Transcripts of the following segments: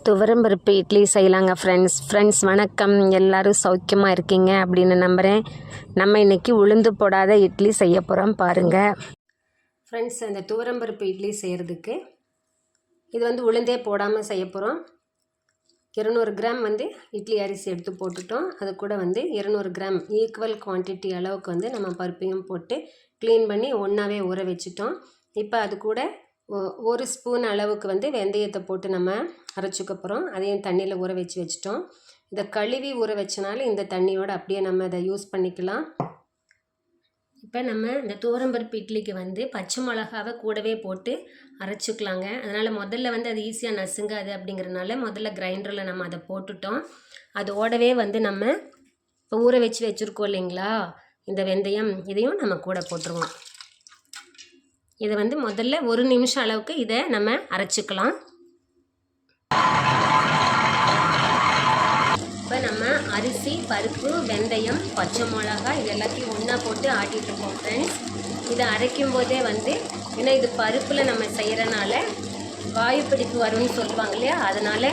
துவரம்பருப்பு இட்லி செய்யலாங்க ஃப்ரெண்ட்ஸ் வணக்கம். எல்லோரும் சௌக்கியமாக இருக்கீங்க அப்படின்னு நம்புகிறேன். நம்ம இன்றைக்கி உளுந்து போடாத இட்லி செய்ய போகிறோம் பாருங்கள் ஃப்ரெண்ட்ஸ். அந்த துவரம்பருப்பு இட்லி செய்கிறதுக்கு இது உளுந்தே போடாமல் செய்ய போகிறோம். 200 கிராம் இட்லி அரிசி எடுத்து போட்டுட்டோம். அது கூட 200 கிராம் ஈக்குவல் குவான்டிட்டி அளவுக்கு நம்ம பருப்பையும் போட்டு க்ளீன் பண்ணி ஒன்றாவே ஊற வச்சுட்டோம். இப்போ அது கூட 1 ஸ்பூன் அளவுக்கு வெந்தயத்தை போட்டு நம்ம அரைச்சிக்க போகிறோம். அதையும் தண்ணியில் ஊற வச்சுட்டோம். இதை கழுவி ஊற வச்சனால இந்த தண்ணியோடு அப்படியே நம்ம அதை யூஸ் பண்ணிக்கலாம். இப்போ நம்ம இந்த துவரம்பருப்பு இட்லிக்கு பச்சை மிளகாவை கூடவே போட்டு அரைச்சிக்கலாங்க. அதனால் முதல்ல அது ஈஸியாக நசுங்காது அப்படிங்கிறனால முதல்ல கிரைண்டரில் நம்ம அதை போட்டுட்டோம். அதோடவே நம்ம இப்போ ஊற வச்சுருக்கோம் இல்லைங்களா இந்த வெந்தயம், இதையும் நம்ம கூட போட்டுருவோம். இதை முதல்ல 1 நிமிஷம் அளவுக்கு இதை நம்ம அரைச்சிக்கலாம். இப்போ நம்ம அரிசி, பருப்பு, வெந்தயம், பச்சை மிளகாய் இது எல்லாத்தையும் ஒன்றா போட்டு ஆட்டிகிட்ருக்கோம் ஃப்ரெண்ட்ஸ். இதை அரைக்கும் போதே ஏன்னா இது பருப்பில் நம்ம செய்கிறனால வாயு பிடிப்பு வரும்னு சொல்லுவாங்க இல்லையா, அதனால்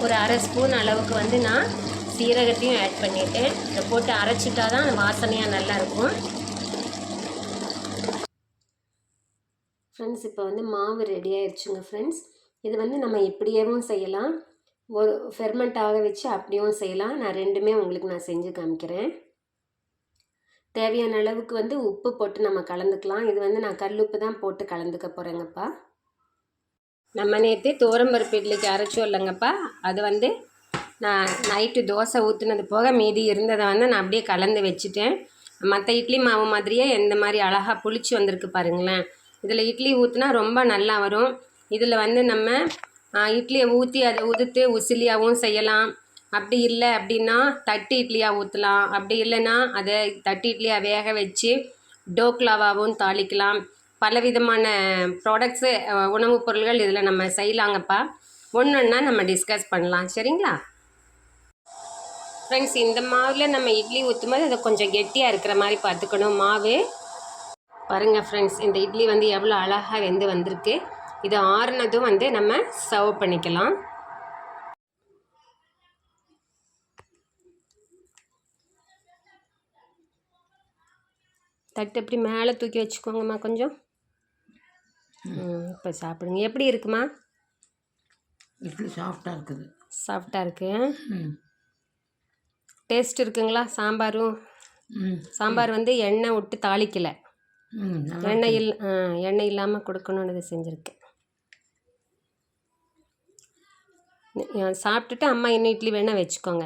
ஒரு 1/2 ஸ்பூன் அளவுக்கு நான் சீரகத்தையும் ஆட் பண்ணிவிட்டேன். இதை போட்டு அரைச்சிட்டா தான் வாசனையாக நல்லாயிருக்கும் ஃப்ரெண்ட்ஸ். இப்போ மாவு ரெடி ஆயிடுச்சுங்க ஃப்ரெண்ட்ஸ். இது நம்ம எப்படியேவும் செய்யலாம், ஒரு ஃபெர்மெண்ட் ஆக வச்சு அப்படியும் செய்யலாம். நான் ரெண்டுமே உங்களுக்கு நான் செஞ்சு காமிக்கிறேன். தேவையான அளவுக்கு உப்பு போட்டு நம்ம கலந்துக்கலாம். இது நான் கல்லுப்பு தான் போட்டு கலந்துக்க போகிறேங்கப்பா. நம்ம நேற்று துவரம்பருப்பு இட்லிக்கு அரைச்சோம் இல்லைங்கப்பா, அது நான் நைட்டு தோசை ஊற்றுனது போக மீதி இருந்ததை நான் அப்படியே கலந்து வச்சுட்டேன். மற்ற இட்லி மாவு மாதிரியே எந்த மாதிரி அழகாக புளிச்சு வந்திருக்கு பாருங்களேன். இதில் இட்லி ஊற்றினா ரொம்ப நல்லா வரும். இதில் நம்ம இட்லியை ஊற்றி அதை உதுத்து உசிலியாகவும் செய்யலாம். அப்படி இல்லை அப்படின்னா தட்டு இட்லியாக ஊற்றலாம். அப்படி இல்லைன்னா அதை தட்டு இட்லியாக வேக வச்சு டோக்லாவாகவும் தாளிக்கலாம். பலவிதமான ப்ராடக்ட்ஸு, உணவுப் பொருள்கள் இதில் நம்ம செய்யலாங்கப்பா. ஒன்றா நம்ம டிஸ்கஸ் பண்ணலாம், சரிங்களா ஃப்ரெண்ட்ஸ். இந்த மாவில் நம்ம இட்லி ஊற்றும் போது அதை கொஞ்சம் கெட்டியாக இருக்கிற மாதிரி பார்த்துக்கணும் மாவு. பாருங்கள் ஃப்ரெண்ட்ஸ், இந்த இட்லி எவ்வளோ அழகாக வந்திருக்கு. இது ஆறுனதும் நம்ம சர்வ் பண்ணிக்கலாம். தட்டு எப்படி மேலே தூக்கி வச்சுக்கோங்கம்மா கொஞ்சம். இப்போ சாப்பிடுங்க. எப்படி இருக்குமா? இட்லி சாஃப்டாக இருக்குது. சாஃப்டாக இருக்கு. டேஸ்ட் இருக்குங்களா? சாம்பார் எண்ணெய் விட்டு தாளிக்கலை, எண்ணெய் இல்லாமல் கொடுக்கணுன்னு இதை செஞ்சுருக்கேன். சாப்பிட்டுட்டு அம்மா இன்னும் இட்லி வேணால் வச்சுக்கோங்க.